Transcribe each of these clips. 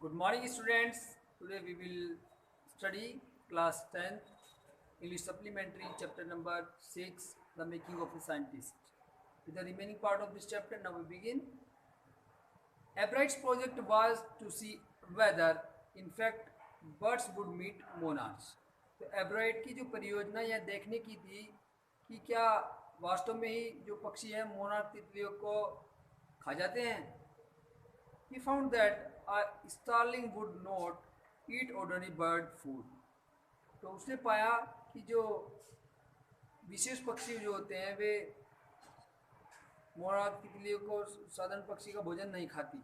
Good morning, students. Today we will study class 10th English supplementary chapter number 6, the making of a scientist. With the remaining part of this chapter, now we begin. Abright's project was to see whether, in fact, birds would meet monarchs. तो एब्राइट की जो परियोजना यह देखने की थी कि क्या वास्तव में ही जो पक्षी हैं मोनार्क तितलियों को खा जाते हैं. He found that a starling would not eat ordinary bird food. तो उसने पाया कि जो विशेष पक्षी जो होते हैं वे मोनार्क तितलियों को साधारण पक्षी का भोजन नहीं खाती.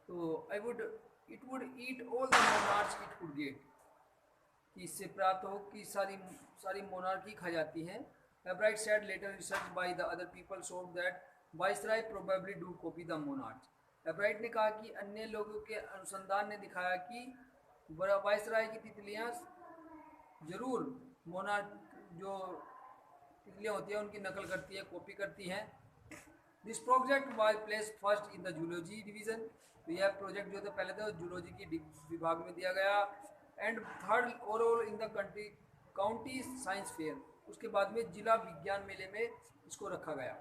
तो it would eat all the monarchs it could get. कि इससे प्राप्त हो कि सारी मोनार्क ही खा जाती हैं. Ebright said later research by the other people showed that viceroy probably do copy the monarchs. Ebright ने कहा कि अन्य लोगों के अनुसंधान ने दिखाया कि वाइसराय की तितलियां जरूर मोनार्क जो तितलियां होती हैं उनकी नकल करती है, कॉपी करती हैं. This project was place first in the zoology division. तो यह प्रोजेक्ट जो था पहले तो जूलॉजी की विभाग में दिया गया. And third overall in the county science fair. उसके बाद में जिला विज्ञान मेले में इसको रखा गया.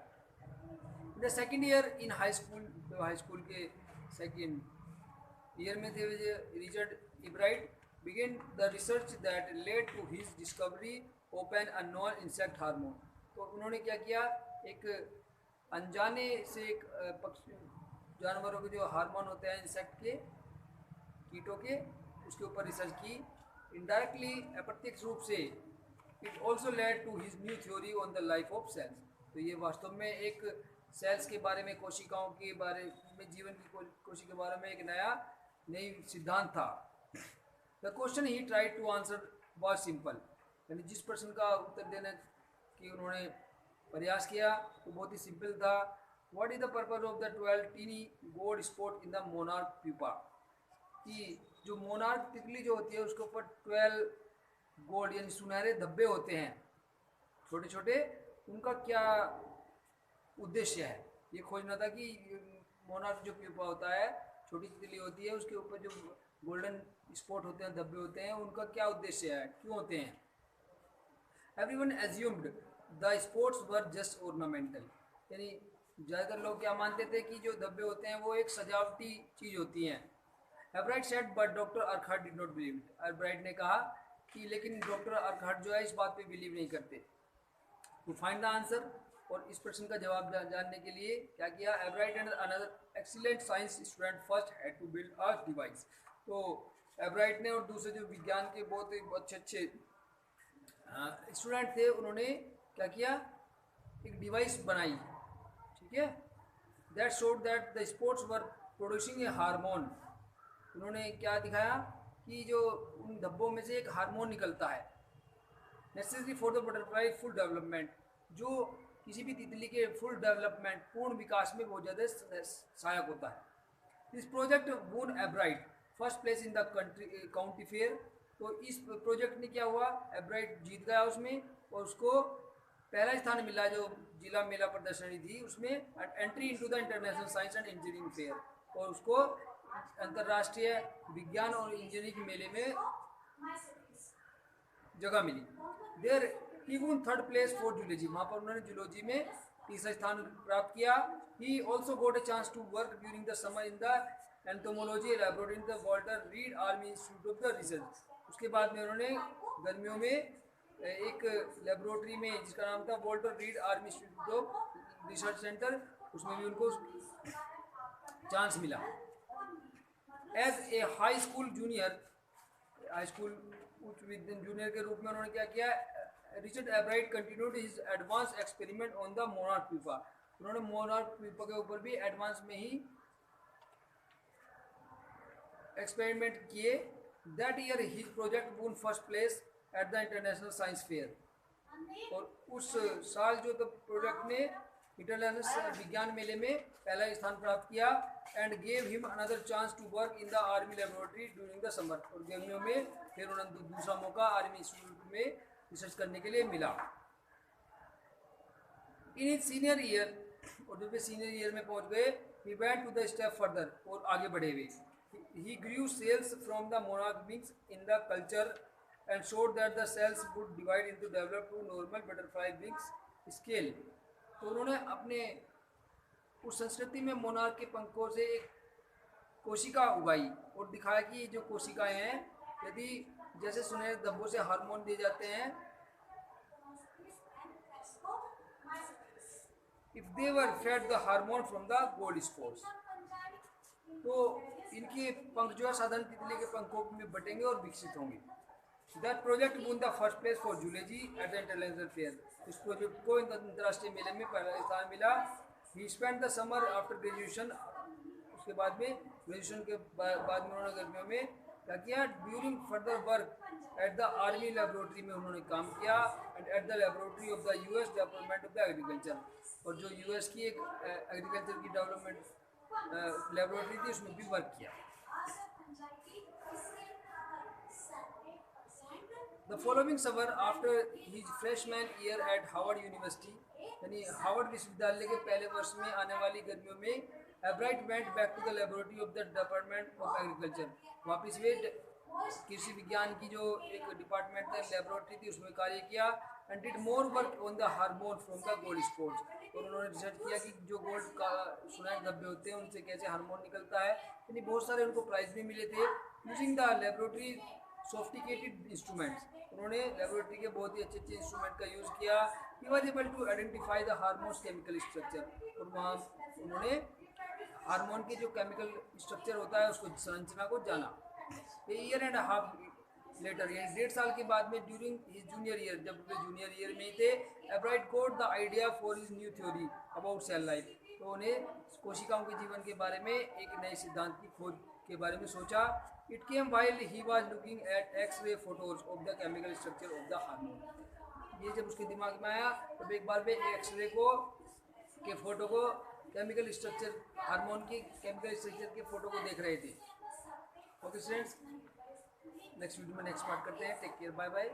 The second year in high school. तो हाई स्कूल के सेकेंड ईयर में थे Richard Ebright begin the research that led to his discovery open a non insect hormone. तो उन्होंने क्या किया, एक अनजाने से एक पक्षी जानवरों के जो हार्मोन होते हैं इंसेक्ट के, कीटों के, उसके ऊपर रिसर्च की. इनडायरेक्टली अप्रत्यक्ष रूप से it also led to his new theory on the life of cells. तो ये वास्तव में एक सेल्स के बारे में, कोशिकाओं के बारे में, जीवन की कोशिका के बारे में एक नई सिद्धांत था. The question he tried to answer was simple. यानी जिस प्रश्न का उत्तर देने की उन्होंने प्रयास किया वो बहुत ही सिंपल था. What is the purpose of the 12 tiny gold spot in the monarch pupa. कि जो मोनार्क तितली जो होती है उसके ऊपर 12 गोल्ड यानी सुनहरे धब्बे होते हैं छोटे छोटे, उनका क्या उद्देश्य है. ये खोजना था कि मोनार्क जो प्यूपा होता है, छोटी तितली होती है, उसके ऊपर जो गोल्डन स्पॉट होते हैं, धब्बे होते हैं, उनका क्या उद्देश्य है, क्यों होते हैं. Everyone assumed the spots were just ornamental. यानी ज़्यादातर लोग क्या मानते थे कि जो धब्बे होते हैं वो एक सजावटी चीज़ होती हैं. Ebright said but doctor Urquhart did not believe. Ebright ने कहा कि लेकिन डॉक्टर अर्कहार्ट जो है इस बात पे बिलीव नहीं करते. टू फाइंड द आंसर, और इस प्रश्न का जवाब जानने के लिए क्या किया, Ebright and another excellent science student first had to build a device. तो एब्राइट ने और दूसरे जो विज्ञान के बहुत ही अच्छे स्टूडेंट थे, उन्होंने क्या किया, एक डिवाइस बनाई. ठीक है. That showed that the sports were producing A hormone. उन्होंने क्या दिखाया कि जो उन धब्बों में से एक हार्मोन निकलता है, necessary for the butterfly full development, जो किसी भी तितली के फुल डेवलपमेंट, पूर्ण विकास में बहुत ज़्यादा सहायक होता है. This project won Ebright first place in the county fair. तो इस प्रोजेक्ट ने क्या हुआ, एब्राइट जीत गया उसमें, और उसको पहला स्थान मिला जो जिला मेला प्रदर्शनी थी उसमें. Entry into the international science and engineering fair, और उसको अंतर्राष्ट्रीय विज्ञान और इंजीनियरिंग मेले में जगह मिली. There he won third place for zoology. वहाँ पर उन्होंने जूलॉजी में तीसरा स्थान प्राप्त किया. He also got a chance to work during the summer in the entomology laboratory in the Walter Reed Army Institute of the Research. उसके बाद में उन्होंने गर्मियों में एक लेबोरेटरी में जिसका नाम था Walter Reed Army Institute of Research Centre, उसमें भी उनको चांस मिला. As a high school junior, high school उच्च विद्यालय जूनियर के रूप में उन्होंने क्या किया, Richard Ebright continued his advance experiment on the monarch pupa. उन्होंने मोनार्क प्यूपा के ऊपर भी एडवांस में ही एक्सपेरिमेंट किए. That year his project won first place at the international science fair. और उस साल जो तो प्रोजेक्ट ने इंटरनेशनल विज्ञान मेले में पहला स्थान प्राप्त किया. And gave him another chance to work in the army laboratory during the summer. और गर्मियों में फिर उन्हें दूसरा मौका आर्मी इंस्टीट्यूट में रिसर्च करने के लिए मिला. इन हिज सीनियर ईयर, और जब वे सीनियर ईयर में पहुंच गए, he went to the step further, और आगे बढ़े हुए. He grew cells from the monarch beings in the culture and showed that the cells would divide into develop to normal butterfly wings scale. तो उन्होंने अपने उस संस्कृति में मोनार्क के पंखों से एक कोशिका उगाई और दिखाया कि ये जो कोशिकाएं हैं, यदि जैसे सुनहरे धब्बों से हार्मोन दिए जाते हैं, if they were fed the hormone from the gold spores, तो इनके पंख जो है साधारण तितली के पंखों में बटेंगे और विकसित होंगे. That project won the first place for zoology at the international fair. इस प्रोजेक्ट को अंतर्राष्ट्रीय मेले में पहला स्थान मिला. He spend the summer after graduation, उसके बाद में ग्रेजुएशन के बाद में उन्होंने गर्मियों में क्या किया, during further work at the army laboratory में उन्होंने काम किया and at the laboratory of the US development of the agriculture, और जो यूएस की एक एग्रीकल्चर की डेवलपमेंट लेबोरेटरी थी उसमें भी वर्क किया. The following summer, after his freshman year at Howard University, यानी हार्वर्ड विश्वविद्यालय के पहले वर्ष में आने वाली गर्मियों में, Ebright went back to the laboratory of the department of agriculture. वापस वे कृषि विज्ञान की जो एक डिपार्टमेंट है, लेबोरेटरी थी, उसमें कार्य किया and did more work on the hormone from the gold sports. और उन्होंने रिसर्च किया कि जो गोल्ड का सुनहरे धब्बे होते हैं उनसे कैसे हार्मोन निकलता है. यानी बहुत सारे उनको प्राइज भी मिले थे. Using the laboratory sophisticated instruments, उन्होंने लेबोरेटरी के बहुत ही अच्छे अच्छे इंस्ट्रूमेंट का यूज़ किया. He was able to identify the hormones chemical structure, और वहाँ उन्होंने हार्मोन के जो केमिकल स्ट्रक्चर होता है उसको संरचना को जाना. A year and half later, यानी 1.5 साल के बाद में, ड्यूरिंग हिज जूनियर ईयर, जब वे जूनियर ईयर में ही थे, Ebright got the idea for his new theory about cell life. तो उन्हें कोशिकाओं के जीवन के बारे में एक नए सिद्धांत की खोज के बारे में सोचा. It came while he was looking at X ray photos of the chemical structure of the hormone. ये जब उसके दिमाग में आया तब एक बार वे एक्स-रे को के फोटो को, केमिकल स्ट्रक्चर, हार्मोन की केमिकल स्ट्रक्चर के फोटो को देख रहे थे. ओके स्टूडेंट्स, नेक्स्ट वीडियो में नेक्स्ट पार्ट करते हैं. Take care, bye bye.